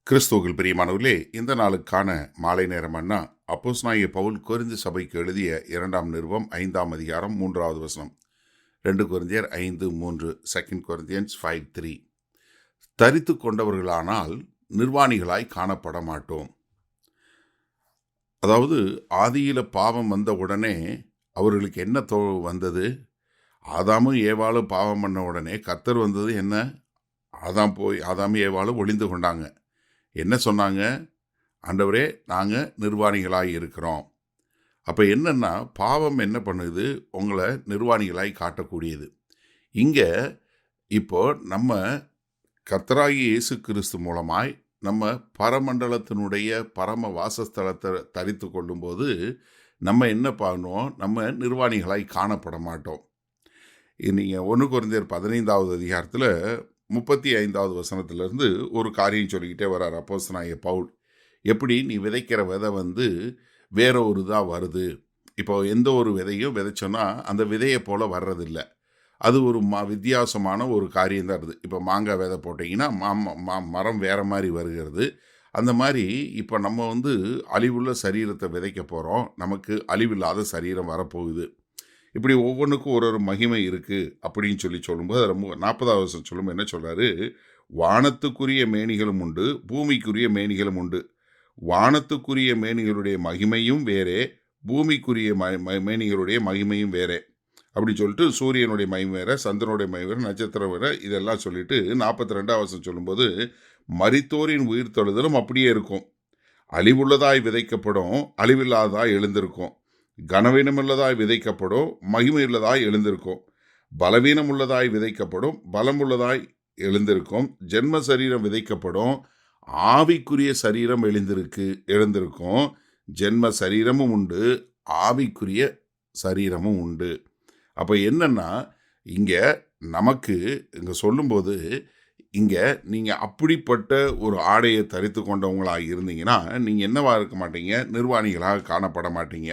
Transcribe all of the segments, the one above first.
கிறிஸ்துவுக்குள் பிரியமானவர்களே, இந்த நாளுக்கான மாலை நேரம் அண்ணா அப்போஸ்தலனாகிய பவுல் கொரிந்து சபைக்கு எழுதிய 2ஆம் நிருபம் 5ஆம் அதிகாரம் 3வது வசனம். 2 கொரிந்தியர் 5:3, 2 கொரிந்தியன்ஸ் 5:3. தரித்து கொண்டவர்களானால் நிர்வாணிகளாய் காணப்பட மாட்டோம். அதாவது ஆதியில பாவம் வந்த உடனே அவர்களுக்கு என்ன வந்தது? ஆதாமும் ஏவாளும் பாவம் பண்ண உடனே கர்த்தர் வந்தது என்ன? ஆதாமும் ஏவாளும் ஒளிந்து கொண்டாங்க. என்ன சொன்னாங்க? ஆண்டவரே, நாங்கள் நிர்வாணிகளாய் இருக்கிறோம். அப்போ என்னன்னா, பாவம் என்ன பண்ணுது? உங்களை நிர்வாணிகளாய் காட்டக்கூடியது. இங்கே இப்போ நம்ம கர்த்தராகிய இயேசு கிறிஸ்து மூலமாய் நம்ம பரமண்டலத்தினுடைய பரம வாசஸ்தலத்தை தரித்து கொள்ளும்போது நம்ம என்ன பண்ணுவோம்? நம்ம நிர்வாணிகளாய் காணப்பட மாட்டோம். நீங்கள் 1 கொரிந்தியர் 15வது அதிகாரத்தில் 35வது வசனத்திலிருந்து ஒரு காரியம் சொல்லிக்கிட்டே வர்றார் அப்போஸ்தலனாகிய பவுல். எப்படி நீ விதைக்கிற விதை வேற ஒரு தான் வருது. இப்போ எந்த ஒரு விதையும் விதைச்சோன்னா அந்த விதையை போல் வர்றதில்லை. அது ஒரு வித்தியாசமான ஒரு காரியம் தான் இருக்குது. இப்போ மாங்காய் விதை போட்டிங்கன்னா மரம் வேற மாதிரி வருகிறது. அந்த மாதிரி இப்போ நம்ம அழிவுள்ள சரீரத்தை விதைக்க போகிறோம். நமக்கு அழிவில்லாத சரீரம் வரப்போகுது. இப்படி ஒவ்வொன்றுக்கும் ஒரு மகிமை இருக்குது அப்படின்னு சொல்லும்போது 40வது வருஷம் சொல்லும்போது என்ன சொல்கிறாரு? வானத்துக்குரிய மேனிகளும் உண்டு, பூமிக்குரிய மேனிகளும் உண்டு. வானத்துக்குரிய மேனிகளுடைய மகிமையும் வேறே, பூமிக்குரிய மேனிகளுடைய மகிமையும் வேறே அப்படின்னு சொல்லிட்டு சூரியனுடைய மகிமை வேற, சந்திரனுடைய மகிமை வேற, நட்சத்திரம் வேற, இதெல்லாம் சொல்லிட்டு 42வது வருஷம் சொல்லும்போது மரித்தோரின் உயிர் தொழுதலும் அப்படியே இருக்கும். அழிவுள்ளதாய் விதைக்கப்படும், அழிவில்லாததாய் எழுந்திருக்கும். கனவீனமுள்ளதாய் விதைக்கப்படும், மகிமையுள்ளதாய் எழுந்திருக்கும். பலவீனம் உள்ளதாய் விதைக்கப்படும், பலமுள்ளதாய் எழுந்திருக்கும். ஜென்ம சரீரம் விதைக்கப்படும், ஆவிக்குரிய சரீரம் எழுந்திருக்கும். ஜென்ம சரீரமும் உண்டு, ஆவிக்குரிய சரீரமும் உண்டு. அப்போ என்னன்னா, இங்கே நமக்கு இங்கே சொல்லும்போது இங்கே நீங்கள் அப்படிப்பட்ட ஒரு ஆடையை தரித்து கொண்டவங்களாக இருந்தீங்கன்னா நீங்கள் என்னவா இருக்க மாட்டீங்க? நிர்வாணிகளாக காணப்பட மாட்டீங்க.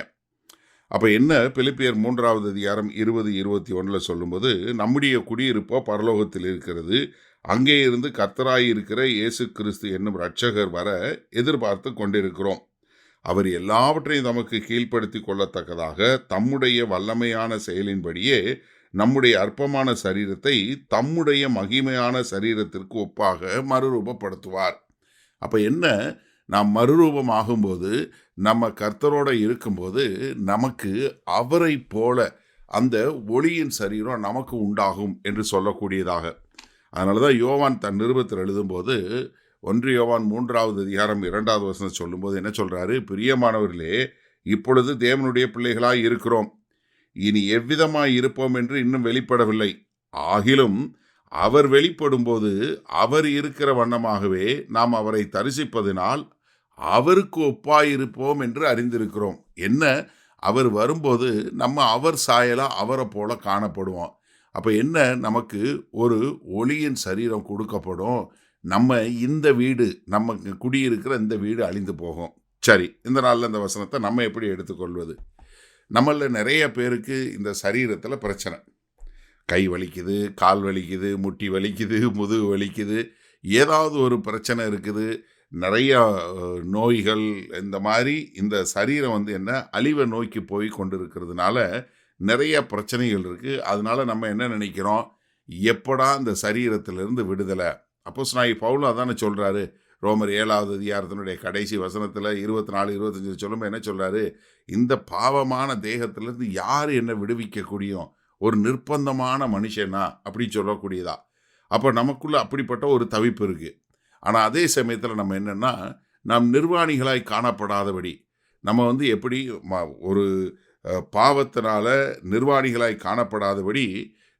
அப்போ என்ன? பிலிப்பியர் 3வது அதிகாரம் 20-21 சொல்லும்போது, நம்முடைய குடியிருப்போ பரலோகத்தில் இருக்கிறது, அங்கே இருந்து கர்த்தராய் இருக்கிற இயேசு கிறிஸ்து என்னும் இரட்சகர் வர எதிர்பார்த்து கொண்டிருக்கிறோம். அவர் எல்லாவற்றையும் நமக்கு கீழ்ப்படுத்தி கொள்ளத்தக்கதாக தம்முடைய வல்லமையான செயலின்படியே நம்முடைய அற்பமான சரீரத்தை தம்முடைய மகிமையான சரீரத்திற்கு ஒப்பாக மறுரூபப்படுத்துவார். அப்போ என்ன? நாம் மறுரூபம் ஆகும்போது, நம்ம கர்த்தரோடு இருக்கும்போது நமக்கு அவரை போல அந்த ஒளியின் சரீரம் நமக்கு உண்டாகும் என்று சொல்லக்கூடியதாக. அதனால தான் யோவான் தன் நிருபத்தில் எழுதும்போது 1 யோவான் 3வது அதிகாரம் 2வது வசனம் சொல்லும்போது என்ன சொல்கிறாரு? பிரியமானவர்களே, இப்பொழுது தேவனுடைய பிள்ளைகளாய் இருக்கிறோம், இனி எவ்விதமாய் இருப்போம் என்று இன்னும் வெளிப்படவில்லை. ஆகிலும் அவர் வெளிப்படும்போது அவர் இருக்கிற வண்ணமாகவே நாம் அவரை தரிசிப்பதினால் அவருக்கு ஒப்பாயிருப்போம் என்று அறிந்திருக்கிறோம். என்ன? அவர் வரும்போது நம்ம அவர் சாயலா அவரை போல காணப்படுவோம். அப்போ என்ன? நமக்கு ஒரு ஒளியின் சரீரம் கொடுக்கப்படும். நம்ம இந்த வீடு, நம்ம குடியிருக்கிற இந்த வீடு அழிந்து போகும். சரி, இந்த நாளில் இந்த வசனத்தை நம்ம எப்படி எடுத்துக்கொள்வது? நம்மளில் நிறைய பேருக்கு இந்த சரீரத்தில் பிரச்சனை. கை வலிக்குது, கால் வலிக்குது, முட்டி வலிக்குது, முதுகு வலிக்குது, ஏதாவது ஒரு பிரச்சனை இருக்குது, நிறைய நோய்கள். இந்த மாதிரி இந்த சரீரம் என்ன அழிவை நோக்கி போய் கொண்டு இருக்கிறதுனால நிறைய பிரச்சனைகள் இருக்குது. அதனால நம்ம என்ன நினைக்கிறோம்? எப்படா இந்த சரீரத்திலிருந்து விடுதலை? அப்போஸ்தலனாகிய பவுல் அதானே சொல்கிறாரு. ரோமர் 7வது அதிகாரத்தினுடைய கடைசி வசனத்தில் 24-25 சொல்லும்போது என்ன சொல்கிறாரு? இந்த பாவமான தேகத்திலிருந்து யார் என்ன விடுவிக்கக்கூடியும்? ஒரு நிர்பந்தமான மனுஷனா அப்படின்னு சொல்லக்கூடியதா. அப்போ நமக்குள்ள அப்படிப்பட்ட ஒரு தவிப்பு இருக்குது. ஆனால் அதே சமயத்தில் நம்ம என்னென்னா, நாம் நிர்வாணிகளாய் காணப்படாதபடி நம்ம எப்படி ஒரு பாவத்தினால நிர்வாணிகளாய் காணப்படாதபடி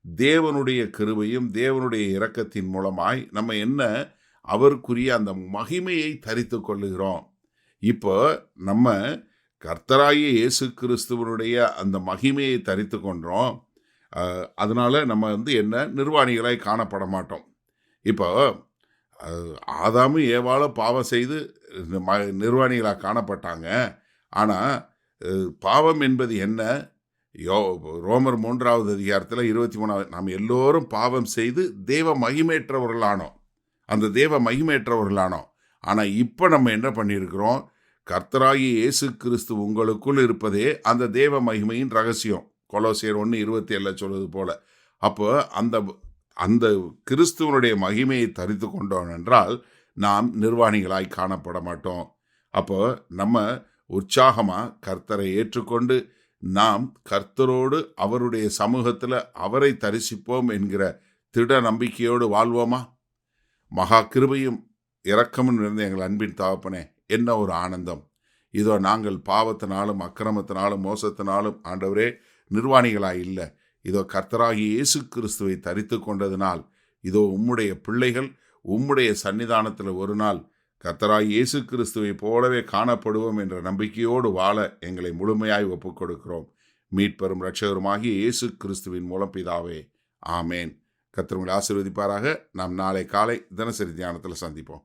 தேவனுடைய கிருபையும் தேவனுடைய இரக்கத்தின் மூலமாய் நம்ம என்ன அவருக்குரிய அந்த மகிமையை தரித்து கொள்ளுகிறோம். இப்போ நம்ம கர்த்தராகிய இயேசு கிறிஸ்துவனுடைய அந்த மகிமையை தரித்து கொண்டோம். அதனால நம்ம என்ன நிர்வாணிகளாய் காணப்பட மாட்டோம். இப்போ ஆதாமும் ஏவாளும் பாவம் செய்து நிர்வாணிகளாக காணப்பட்டாங்க. ஆனால் பாவம் என்பது என்ன? ரோமர் 3வது அதிகாரத்தில் 23 நாம் எல்லோரும் பாவம் செய்து தேவ மகிமையற்றவர்களானோம். அந்த தேவ மகிமையற்றவர்களானோம். ஆனால் இப்போ நம்ம என்ன பண்ணியிருக்கிறோம், கர்த்தராகிய இயேசு கிறிஸ்து உங்களுக்குள் இருப்பதே அந்த தேவ மகிமையின் ரகசியம். கொலோசியர் 1:27 சொல்வது போல. அப்போ அந்த அந்த கிறிஸ்துவனுடைய மகிமையை தரித்து கொண்டோம் என்றால் நாம் நிர்வாணிகளாய் காணப்பட மாட்டோம். அப்போ நம்ம உற்சாகமாக கர்த்தரை ஏற்றுக்கொண்டு நாம் கர்த்தரோடு அவருடைய சமூகத்தில் அவரை தரிசிப்போம் என்கிற திட நம்பிக்கையோடு வாழ்வோமா? மகா கிருபையும் இரக்கமும் நிறைந்த எங்கள் அன்பின் தகப்பனே, என்ன ஒரு ஆனந்தம்! இதோ நாங்கள் பாவத்தினாலும் அக்கிரமத்தினாலும் மோசத்தினாலும் ஆண்டவரே நிர்வாணிகளாய் இல்லை, இதோ கர்த்தராகிய இயேசு கிறிஸ்துவை தரித்து கொண்டதினால் இதோ உம்முடைய பிள்ளைகள் உம்முடைய சன்னிதானத்தில் ஒரு நாள் கர்த்தராகிய இயேசு கிறிஸ்துவை போலவே காணப்படுவோம் என்ற நம்பிக்கையோடு வாழ எங்களை முழுமையாய் ஒப்புக் கொடுக்கிறோம். மீட்பெரும் இரட்சகருமாகிய இயேசு கிறிஸ்துவின் மூலம் பிதாவே, ஆமேன். கர்த்தர் உங்களை ஆசீர்வதிப்பாராக. நாம் நாளை காலை தினசரி தியானத்தில் சந்திப்போம்.